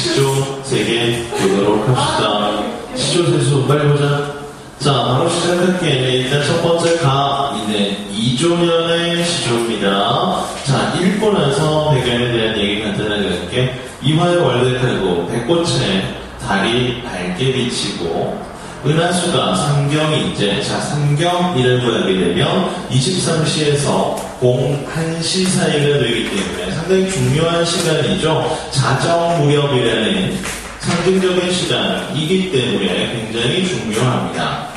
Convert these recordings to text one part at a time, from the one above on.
시조 3개 보도록 합시다. 시조 세수 빨리 보자. 자, 바로 시작할게. 일단 첫 번째 가인은 2조년의 시조입니다. 자, 읽고 나서 배경에 대한 얘기 간단하게 할게. 이화의 월백하고 백꽃에 달이 밝게 비치고 은하수가 삼경이 자, 삼경이라고 하게 되면 23시에서 01시 사이가 되기 때문에 상당히 중요한 시간이죠. 자정 무렵이라는 상징적인 시간이기 때문에 굉장히 중요합니다.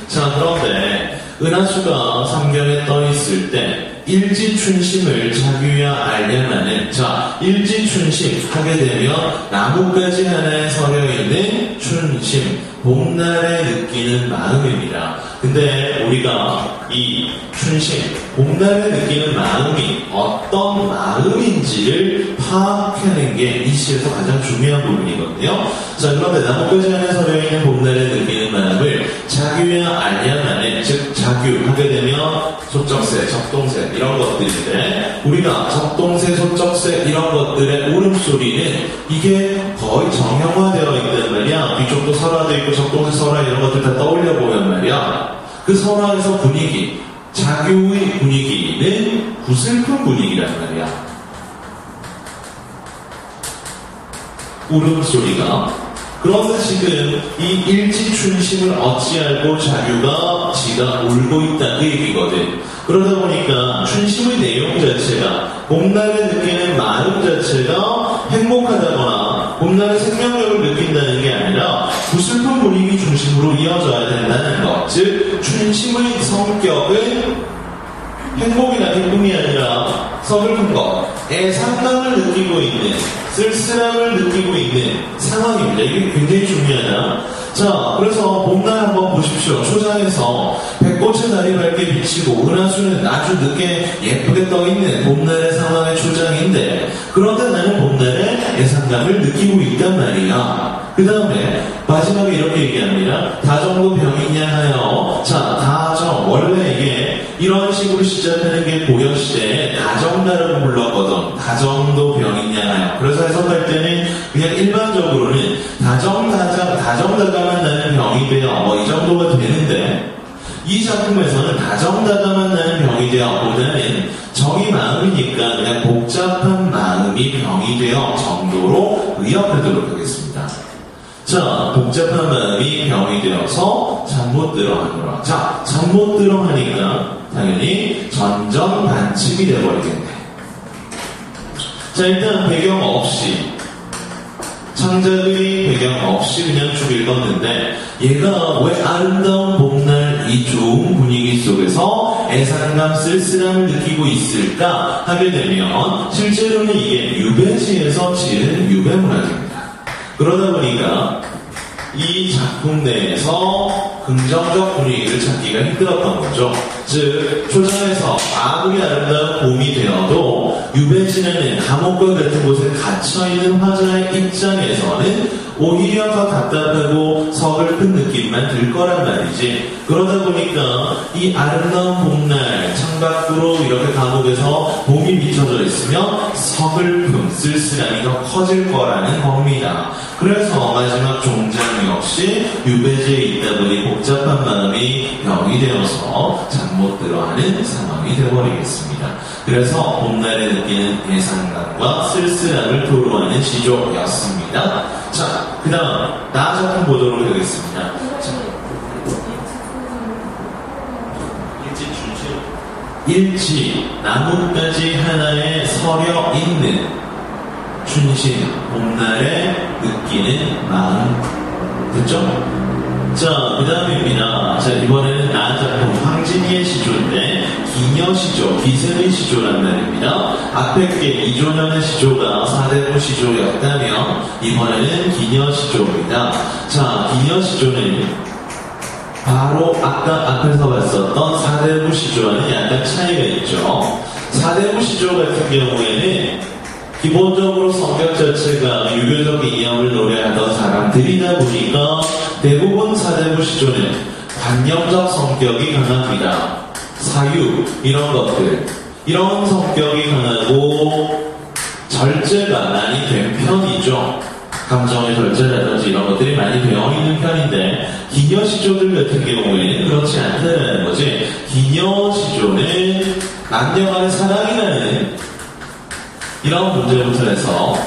자, 그런데 은하수가 삼경에 떠 있을 때 일지춘심을 자규야 알려나는, 자, 일지춘심 하게 되면 나뭇가지 하나에 서려 있는 춘심, 봄날에 느끼는 마음입니다. 근데 우리가 이 춘심, 봄날에 느끼는 마음이 어떤 마음인지를 파악하는 게 이 시에서 가장 중요한 부분이거든요. 자, 그런데 나뭇가지 안에 서려 있는 봄날에 느끼는 마음을 자규야 알려나는, 즉 자규 하게 되면 소적세, 적동세 이런 것들인데, 우리가 적동세, 소적세 이런 것들의 울음소리는 이게 거의 정형화되어 있단 말이야. 뒤쪽도 설화도 있고 적동세, 설화 이런 것들 다 떠올려 보면 말이야. 그 설화에서 분위기, 자규의 분위기는 구슬픈 분위기란 말이야. 울음소리가. 그런데 지금 이 일지춘심을 어찌알고 자규가 지가 울고 있다 그 얘기거든. 그러다 보니까 춘심의 내용 자체가, 봄날에 느끼는 마음 자체가 행복하다거나 봄날의 생명력을 느낀다는 게 아니라 구슬픈 분위기 중심으로 이어져야 된다는 것. 즉 춘심의 성격은 행복이나 기쁨이 아니라 서글픈 것, 애상감을 느끼고 있는, 쓸쓸함을 느끼고 있는 상황입니다. 이게 굉장히 중요하다. 자, 그래서 봄날 한번 보십시오. 초장에서 백꽃의 달이 밝게 비치고 은하수는 아주 늦게 예쁘게 떠있는 봄날의 상황의 초장인데, 그런데 나는 봄날의 애상감을 느끼고 있단 말이야. 그 다음에 마지막에 이렇게 얘기합니다. 다정도 병이냐 하여. 자, 다정, 원래 이게 이런 식으로 시작하는 게 고려시대에 다정다라고 불렀거든. 다정도 병이냐 하여. 그래서 해석할 때는 그냥 일반적으로는 다정다감한 나는 병이 되어 뭐 이 정도가 되는데, 이 작품에서는 다정다감한 나는 병이 되어 보다는 정이 마음이니까 그냥 복잡한 마음이 병이 되어 정도로 의역하도록 하겠습니다. 자, 복잡한 마음이 병이 되어서 잠 못 들어 하노라. 자, 잠 못 들어 하니까 당연히 전전반칙이 되어버리겠네. 자, 일단 배경 없이, 창작의 배경 없이 그냥 쭉 읽었는데, 얘가 왜 아름다운 봄날 이 좋은 분위기 속에서 애상감, 쓸쓸함을 느끼고 있을까 하게 되면, 실제로는 이게 유배지에서 지은 유배문학입니다. 그러다 보니까 이 작품 내에서 긍정적 분위기를 찾기가 힘들었던 거죠. 즉, 초장에서 아무리 아름다운 봄이 되어도 유배지는 감옥과 같은 곳에 갇혀있는 화자의 입장에서는 오히려 더 답답하고 서글픈 느낌만 들 거란 말이지. 그러다 보니까 이 아름다운 봄날 창밖으로 이렇게 감옥에서 봄이 비춰져 있으면 서글픔, 쓸쓸함이 더 커질 거라는 겁니다. 그래서 마지막 종장 역시 유배지에 있다 보니 복잡한 마음이 병이 되어서 잠 못 들어하는 상황이 되어버리겠습니다. 그래서 봄날에 느끼는 애상감과 쓸쓸함을 토로하는 시조였습니다. 자, 그 다음 나 작품 보도록 하겠습니다. 자, 일지, 나뭇가지 하나에 서려 있는 춘심, 봄날에 느끼는 마음. 됐죠? 자, 그 다음입니다. 자, 이번에는 나 작품 황진이의 시조인데, 기녀시조, 기생의 시조란 말입니다. 앞에 게 2조년의 시조가 사대부 시조였다면, 이번에는 기녀시조입니다. 자, 기녀시조는 바로 아까 앞에서 봤었던 사대부 시조와는 약간 차이가 있죠. 사대부 시조 같은 경우에는 기본적으로 성격 자체가 유교적 이념을 노래하던 사람들이다 보니까 대부분 사대부 시조는 관념적 성격이 강합니다. 사유, 이런 것들, 이런 성격이 강하고 절제가 많이 된 편이죠. 감정의 절제라든지 이런 것들이 많이 되어 있는 편인데 기녀시조들 같은 경우에는 그렇지 않다는 거지. 기녀시조는 남녀 간의 사랑이라는 이런 문제부터 해서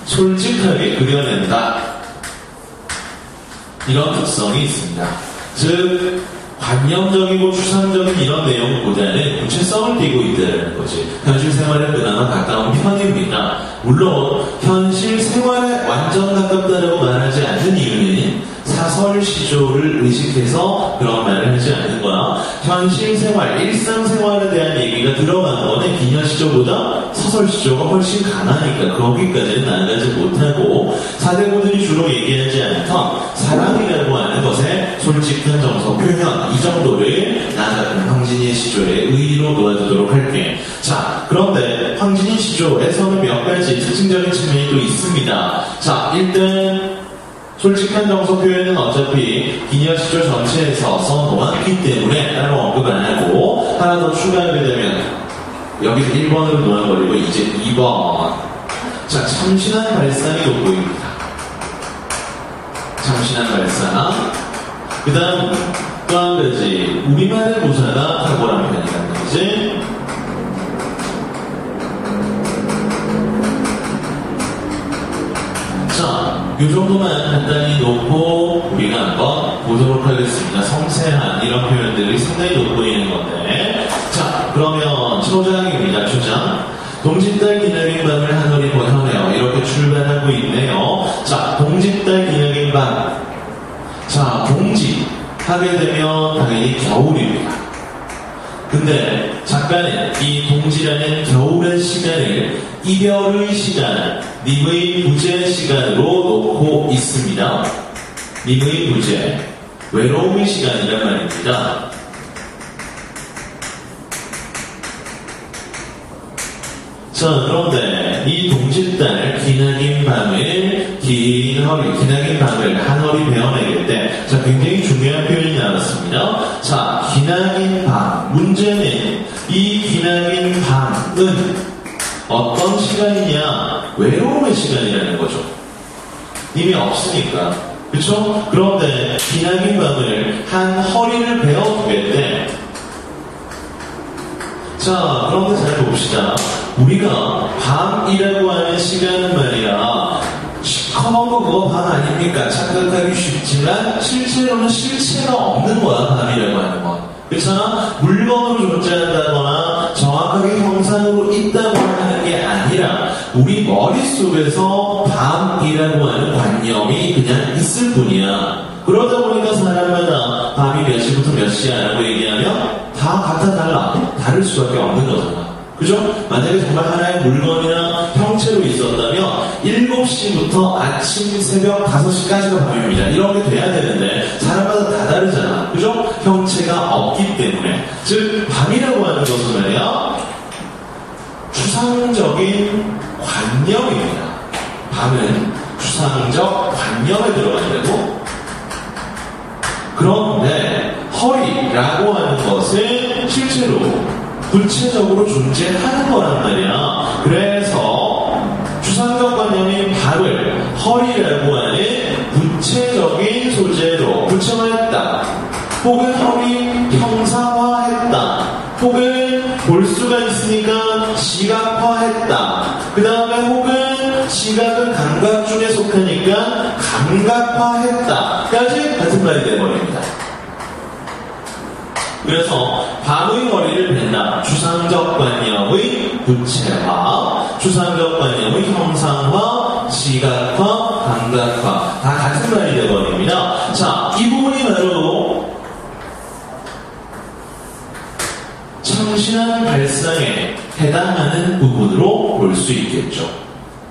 솔직하게 그려낸다. 이런 특성이 있습니다. 즉 관념적이고 추상적인 이런 내용보다는 구체성을 띠고 있다는 거지. 현실 생활에 그나마 가까운 편입니다. 물론 현실 생활에 완전 가깝다라고 말하지 않는 이유는 사설 시조를 의식해서 그런 말을 하지 않는 거야. 현실 생활, 일상 생활에 대한 얘기가 들어간 거는 기녀 시조보다 서설 시조가 훨씬 강하니까 거기까지는 나아가지 못하고 사대부들이 주로 얘기하지 않던 사랑이라고 하는 것에 솔직한 정서 표현 이 정도를 나아가는 황진이의 시조의 의의로 놓아두도록 할게. 자, 그런데 황진이 시조에서는 몇 가지 특징적인 측면이 또 있습니다. 자, 일단 솔직한 정서 표현은 어차피 기녀시조 전체에서 써놓았기 때문에 따로 언급 안 하고 하나 더 추가하게 되면 여기서 1번으로 놓아버리고 이제 2번. 자, 참신한 발상이 돋보입니다. 참신한 발상. 그 다음 또 한 가지 우리말의 모사가 탁월한 편이라는 거지. 자, 이 정도만 간단히 놓고 우리가 한번 보도록 하겠습니다. 섬세한 이런 표현들이 상당히 돋보이는 건데. 자, 그러면 초장입니다. 초장. 동짓달 기나긴 밤을 하늘이 보내요. 이렇게 출발하고 있네요. 자, 동짓달 기나긴 밤. 자, 동짓 하게 되면 당연히 겨울입니다. 근데 작가는 이 동지라는 겨울의 시간을 이별의 시간, 님의 부재 시간으로 놓고 있습니다. 님의 부재, 외로움의 시간이란 말입니다. 자, 그런데 이 동짓달 기나긴 밤을 기나긴 밤을 한허리 베어내길 때, 자, 굉장히 중요한 표현이 나왔습니다. 자, 기나긴 밤. 문제는 이 기나긴 밤은 어떤 시간이냐? 외로움의 시간이라는 거죠. 님이 없으니까. 그쵸? 그런데 기나긴 밤을 한 허리를 베어두겠대. 자, 그런데 잘 봅시다. 우리가 밤이라고 하는 시간은 말이야, 시커먼 거 그거 밤 아닙니까? 착각하기 쉽지만 실제로는 실체가 없는 거야, 밤이라고 하는 건. 그렇잖아? 물건으로 존재한다거나 정확하게 형상으로 있다고 하는 게 아니라 우리 머릿속에서 밤이라고 하는 관념이 그냥 있을 뿐이야. 그러다 보니까 사람마다 밤이 몇 시부터 몇 시야라고 얘기하면 다 같아 달라. 다를 수밖에 없는 거잖아. 그죠? 만약에 정말 하나의 물건이나 형체로 있었다면 7시부터 아침 새벽 5시까지가 밤입니다. 이런 게 돼야 되는데 사람마다 다 다르잖아. 그죠? 형체가 없기 때문에. 즉 밤이라고 하는 것은 말이야 추상적인 관념입니다. 밤은 추상적 관념에 들어간다고. 그런데 허리라고 하는 것은 실제로 구체적으로 존재하는 거란 말이야. 그래서 추상적 관념인 밤을 허리라고 하는 구체적인 소재로 구체화했다. 혹은 허리 형상화했다. 혹은 볼 수가 있으니까 시각화했다. 그 다음에 혹은 시각은 감각 중에 속하니까 감각화했다까지 같은 말이 되어버립니다. 그래서 밤의 머리를 벤다. 추상적 관념의 구체화, 추상적 관념의 형상화, 시각화, 감각화 다 같은 말이 되어버립니다. 자, 이 부분이 바로 참신한 발상에 해당하는 부분으로 볼 수 있겠죠.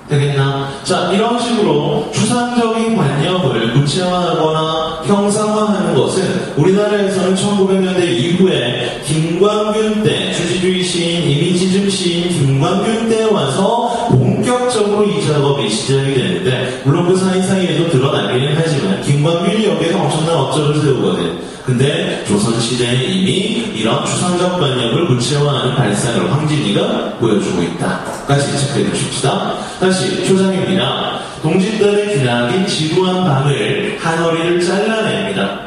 되겠나? 자, 이런 식으로 추상적인 관념을 구체화하거나 형상화하는 것은 우리나라에서는 1900년대 이후에 김광균 때, 주지주의 시인, 이미지즘 시인 김광균 때 와서 본격적으로 이 작업이 시작이 되는데, 물론 그 사이사이에도 드러나기는 하지만 김광균이 여기 여기에서 엄청난 업적을 세우거든. 근데 조선시대에 이미 이런 추상적 관념을 구체화하는 발상을 황진이가 보여주고 있다까지 체크해 두십시다. 다시 초장입니다. 동짓달의 기나긴 지루한 밤을 한 허리를 잘라냅니다.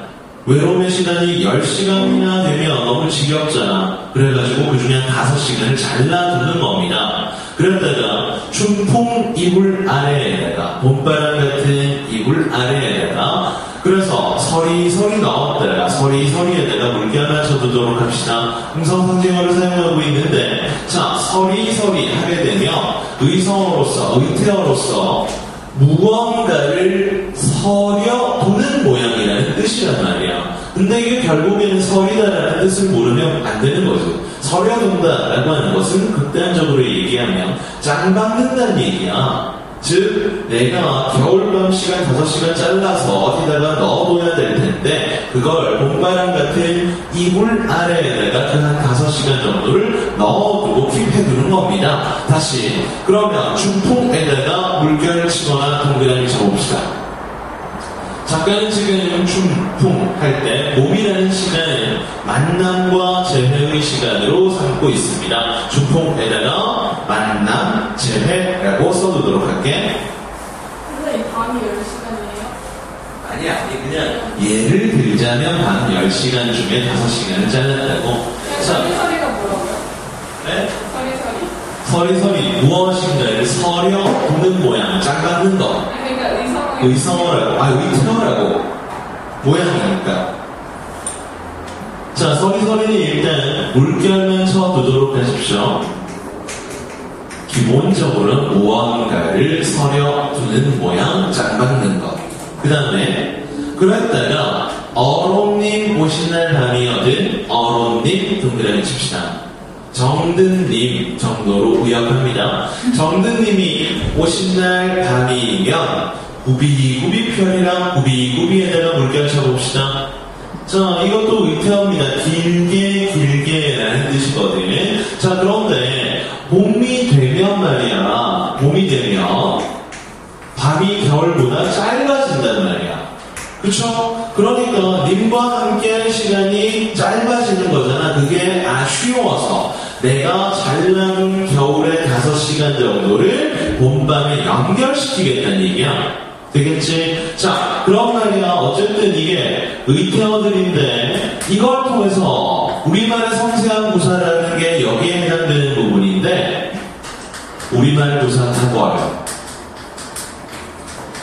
외로움의 시간이 10시간이나 되면 너무 지겹잖아. 그래가지고 그 중에 한 5시간을 잘라두는 겁니다. 그랬다가 춘풍 이불 아래에다가 봄바람 같은 이불 아래에다가 그래서 서리서리 넣었다가 서리서리에다가 물결 맞춰두도록 합시다. 음성상징어를 사용하고 있는데 자 서리서리 하게 되면 의성어로서 의태어로서 무언가를 서려두는 모양이라는 뜻이란 말이야. 근데 이게 결국에는 서리다라는 뜻을 모르면 안 되는 거죠. 서려둔다라고 하는 것은 극단적으로 얘기하면 짱박는다는 얘기야. 즉 내가 겨울밤 시간 5시간 잘라서 어디다가 넣어둬야 될 텐데 그걸 봄바람 같은 이불 아래에다가 그 한 5시간 정도를 넣어두고 킵해두는 겁니다. 다시 그러면 춘풍에다가 물결을 치거나 동그라미 쳐봅시다. 작가는 지금 춘풍 할 때 봄이라는 시간을 만남과 재회의 시간으로 삼고 있습니다. 춘풍에다가 만남, 재회라고 써두도록 할게. 선생님, 밤이 10시간이에요? 아니 그냥 예를 들자면 밤 10시간 중에 5시간을 잘랐다고. 서리서리가 뭐라고요? 네? 서리서리. 서리서리 무엇인가를 서려두는 모양, 짱박는 거. 그러니까 의성어라고, 의태어라고 모양이니까. 자, 서리서리는 일단 물결만 쳐두도록 하십시오. 기본적으로 무언가를 서려두는 모양, 짱박는 것. 그 다음에 그랬다가 어론님 오신 날 밤이거든. 어론님 동그라미 칩시다. 정든님 정도로 의역합니다. 정든님이 오신 날 밤이면 구비구비 편이랑 구비구비에다가 물결 쳐봅시다. 자, 이것도 의태어입니다. 길게 라는 뜻이거든. 자, 그런데 봄이 되면 말이야. 봄이 되면 밤이 겨울보다 짧아진단 말이야. 그쵸? 그러니까 님과 함께하는 시간이 짧아지는 거잖아. 그게 아쉬워서 내가 잘라둔 겨울의 5시간 정도를 봄밤에 연결시키겠다는 얘기야. 되겠지? 자, 그런 말이야. 어쨌든 이게 의태어들인데 이걸 통해서 우리말의 섬세한 구사라는 게 여기에 해당되는 부분인데 우리말 구사 탁월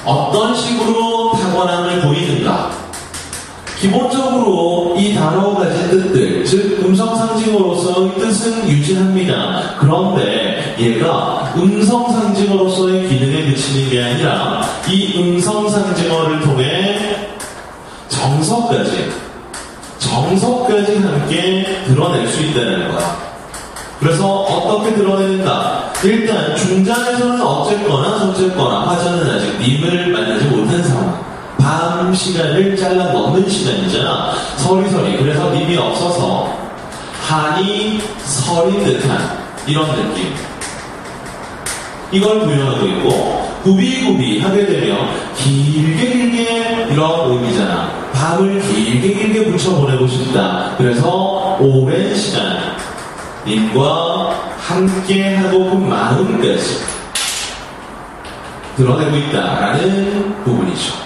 어떤 식으로 탁월함을 보이는가? 기본적으로 이 단어가 가진 뜻들, 즉 음성상징어로서의 뜻은 유지합니다. 그런데 얘가 음성상징어로서의 기능에 그치는 게 아니라 이 음성상징어를 통해 정서까지 함께 드러낼 수 있다는 거야. 그래서 어떻게 드러내는가? 일단 중장에서는 어쨌거나 저쨌거나 화자는 아직 님을 만나지 못한 상황. 밤 시간을 잘라 넣는 시간이잖아. 서리서리. 그래서 님이 없어서 한이 서린 듯한 이런 느낌. 이걸 부여하고 있고 구비구비 하게 되면 길게 이런 의미잖아. 밤을 길게 붙여보내고 싶다. 그래서 오랜 시간 님과 함께 하고픈 마음까지 드러내고 있다라는 부분이죠.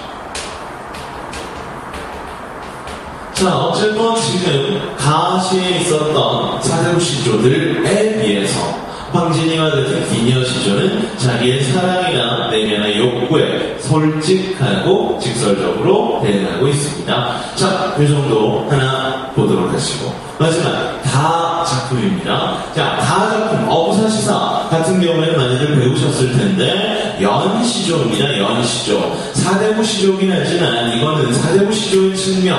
자, 어쨌건 지금 가시에 있었던 사대부 시조들에 비해서 황진이와 같은 기녀 시조는 자기의 사랑이나 내면의 욕구에 솔직하고 직설적으로 대응하고 있습니다. 자, 이 정도 하나 보도록 하시고 마지막 다 작품입니다. 자, 다 작품 어부사시사 같은 경우에는 많이들 배우셨을 텐데 연시조입니다. 연시조. 사대부 시조긴 하지만 이거는 사대부 시조의 측면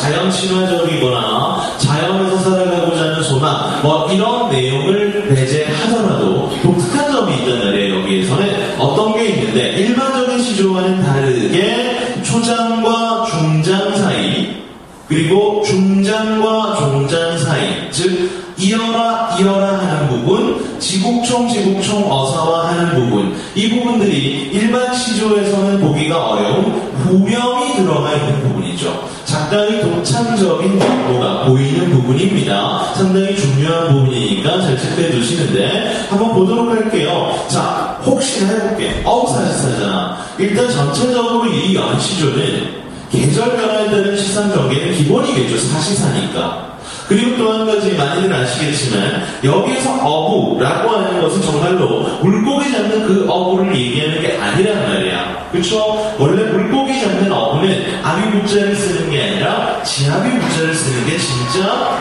자연 친화적이거나 자연에서 살아가고자 하는 소망 이런 내용을 배제하더라도 독특한 점이 있단 말이에요. 여기에서는 어떤 게 있는데 일반적인 시조와는 다르게 초장과 중장 사이 그리고 중장과 종장 사이 즉 이어라 하는 부분 지국총, 어사와 하는 부분, 이 부분들이 일반 시조에서는 보기가 어려운 후렴이 들어가 있는 부분이죠. 작가의 독창적인 면모가 보이는 부분입니다. 상당히 중요한 부분이니까 잘 체크해 두시는데 한번 보도록 할게요. 자, 혹시나 해볼게. 사시사잖아. 일단 전체적으로 이 연시조는 계절 변화에 따른 시상 전개는 기본이겠죠. 사시사니까. 그리고 또 한 가지 많이들 아시겠지만 여기에서 어부라고 하는 것은 정말로 물고기 잡는 그 어부를 얘기하는 게 아니란 말이야. 그렇죠? 원래 물고기 잡는 어부는 아비부자를 쓰는 게 아니라 지아비부자를 쓰는 게 진짜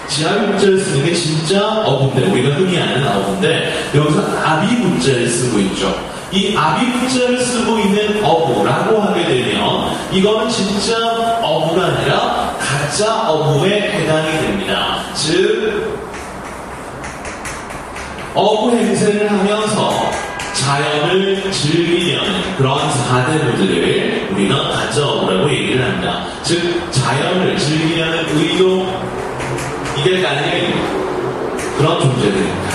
지아비부자를 쓰는 게 진짜 어부인데, 우리가 흔히 아는 어부인데 여기서 아비부자를 쓰고 있죠. 이 아비부자를 쓰고 있는 어부라고 하게 되면 이거는 진짜 어부가 아니라 가짜 어부에 해당이 됩니다. 즉 어부 행세를 하면서 자연을 즐기려는 그런 사대부들을 우리가 가짜 어부라고 얘기를 합니다. 즉 자연을 즐기려는 의도, 이게 가능한 그런 존재들입니다.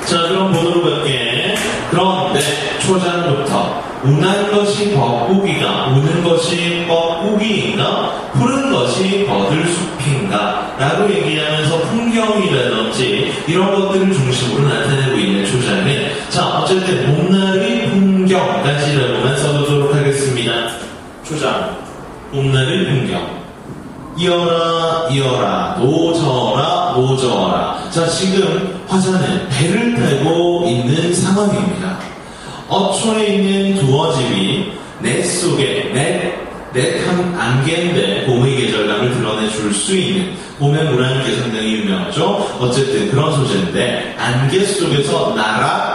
자, 그럼 보도록 할게. 그런데 초장부터 운한 것이 벚꾸기가, 우는 것이 뻐꾸기인가, 푸른 것이 버들숲인가 라고 얘기하면서 풍경이라든지 이런 것들을 중심으로 나타내고 있는 초장은, 자, 어쨌든 봄날의 풍경까지라고만 써두도록 하겠습니다. 초장, 봄날의 풍경. 이어라, 노져라. 자, 지금 화자는 배를 타고 있는 상황입니다. 어촌에 있는 두어집이 내 속에, 넷한 안개인데 봄의 계절감을 드러내줄 수 있는, 봄의 물안개 상당히 유명하죠. 어쨌든 그런 소재인데 안개 속에서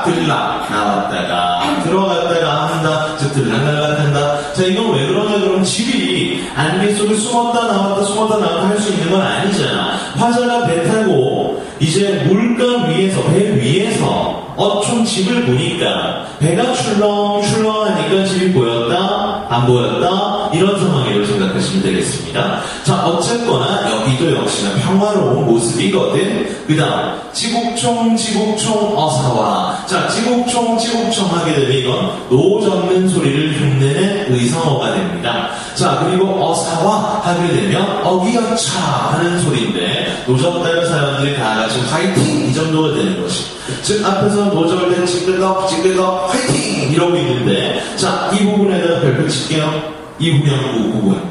들락 나왔다가 들어갔다가 한다, 즉 들락날락 한다. 자, 이건 왜 그러냐? 그럼 집이 안개 속에 숨었다 나왔다 할 수 있는 건 아니잖아. 화자가 배 타고 이제 물감 위에서, 배 위에서 어촌 집을 보니까 배가 출렁출렁하니까 집이 보였다? 안 보였다? 이런 상황이라고 생각하시면 되겠습니다. 자, 어쨌거나 여기도 역시나 평화로운 모습이거든. 그 다음 지국총 어사와. 자, 지국총 하게 되면 이건 노 젓는 소리를 흉내낸 의성어가 됩니다. 자, 그리고 어사와 하게 되면 어기여차 하는 소리인데 노젓다는 사람들이 다 같이 화이팅! 이 정도가 되는 것이. 즉 앞에서 노절 때 찌끄덕 화이팅! 이러고 있는데, 자, 이 부분에다가 별표 칠게요. 이 후렴구 부분.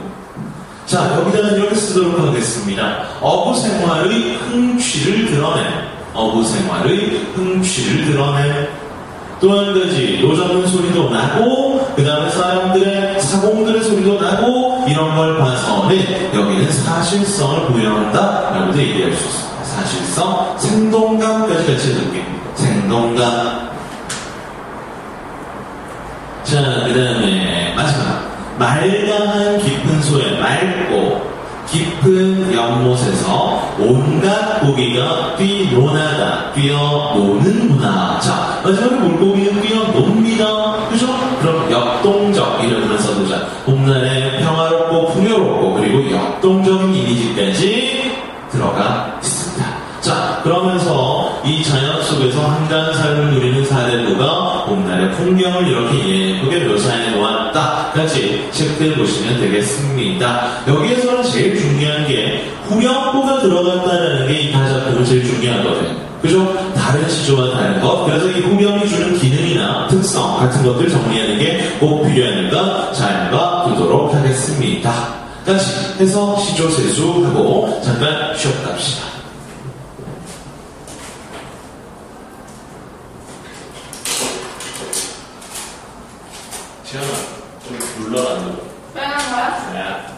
자, 여기다가 이렇게 쓰도록 하겠습니다. 어부 생활의 흥취를 드러내. 또 한 가지, 노젓는 소리도 나고, 그 다음에 사람들의, 사공들의 소리도 나고, 이런 걸 봐서는 여기는 사실성을 부여한다 라고도 얘기할 수 있습니다. 사실성, 생동감까지 같이 느낍니다. 생동감. 자, 그 다음에 마지막. 말강한 깊은 소에, 맑고 깊은 연못에서 온갖 고기가 뛰어노는구나. 자, 마지막에 물고기는 뛰어놉니다. 그죠? 그럼 역동적이라는 써두자. 봄날에 평화롭고 풍요롭고 그리고 역동적인 이미지까지 들어가 있습니다. 자, 그러면서 이 자연 속에서 한가한 삶을 누리는 사대부가 봄날의 풍경을 이렇게 예쁘게 묘사해 놓았다 까지 체크해 보시면 되겠습니다. 여기에서는 제일 중요한 게 후렴구가 들어갔다는 게 이 가작품은 제일 중요하거든요. 그죠? 다른 시조와 다른 것. 그래서 이 후렴이 주는 기능이나 특성 같은 것들 정리하는 게 꼭 필요하니까 잘 봐두도록 하겠습니다. 같이 해서 시조 세수하고 잠깐 쉬었다 갑시다. 지현아, 좀 불러라. 빨간 거야? 네.